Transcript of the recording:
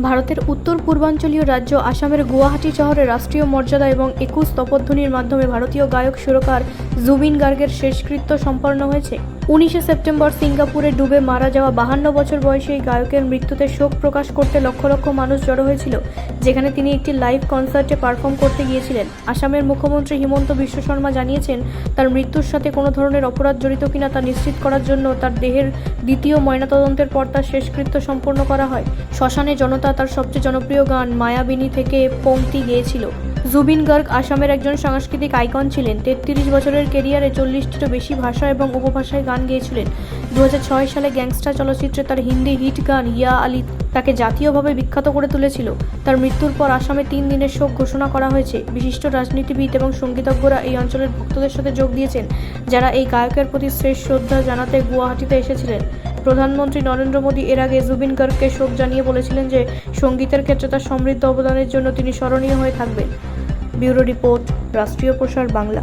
ভারতের উত্তর পূর্বাঞ্চলীয় রাজ্য আসামের গুয়াহাটি শহরে রাষ্ট্রীয় মর্যাদা এবং 21 তপধ্বনির মাধ্যমে ভারতীয় গায়ক সুরকার জুবিন গার্গের শেষকৃত্য সম্পন্ন হয়েছে। 19শে সেপ্টেম্বর সিঙ্গাপুরে ডুবে মারা যাওয়া 52 বছর বয়সী এই গায়কের মৃত্যুতে শোক প্রকাশ করতে লক্ষ লক্ষ মানুষ জড়ো হয়েছিল, যেখানে তিনি একটি লাইভ কনসার্টে পারফর্ম করতে গিয়েছিলেন। আসামের মুখ্যমন্ত্রী হিমন্ত বিশ্ব শর্মা জানিয়েছেন, তার মৃত্যুর সাথে কোনো ধরনের অপরাধ জড়িত কিনা তা নিশ্চিত করার জন্য তার দেহের দ্বিতীয় ময়নাতদন্তের পর তার শেষকৃত্য সম্পন্ন করা হয়। শ্মশানে জনতা তার সবচেয়ে জনপ্রিয় গান মায়াবিনী থেকে পংক্তি গেয়েছিল। জুবিন গার্গ আসামের একজন সাংস্কৃতিক আইকন ছিলেন। 33 বছরের ক্যারিয়ারে 40টিরও বেশি ভাষা এবং উপভাষায় গান গেয়েছিলেন। 2006 সালে গ্যাংস্টার চলচ্চিত্রে তার হিন্দি হিট গান ইয়া আলী তাকে জাতীয়ভাবে বিখ্যাত করে তুলেছিল। তার মৃত্যুর পর আসামে 3 দিনের শোক ঘোষণা করা হয়েছে। বিশিষ্ট রাজনীতিবিদ এবং সঙ্গীতজ্ঞরা এই অঞ্চলের ভক্তদের সাথে যোগ দিয়েছেন, যারা এই গায়কের প্রতি শেষ শ্রদ্ধা জানাতে গুয়াহাটিতে এসেছিলেন। প্রধানমন্ত্রী নরেন্দ্র মোদী এর আগে জুবিন গার্গকে শোক জানিয়ে বলেছিলেন যে সঙ্গীতের ক্ষেত্রে তার সমৃদ্ধ অবদানের জন্য তিনি স্মরণীয় হয়ে থাকবেন। ব্যুরো রিপোর্ট, রাষ্ট্রীয় প্রসার বাংলা।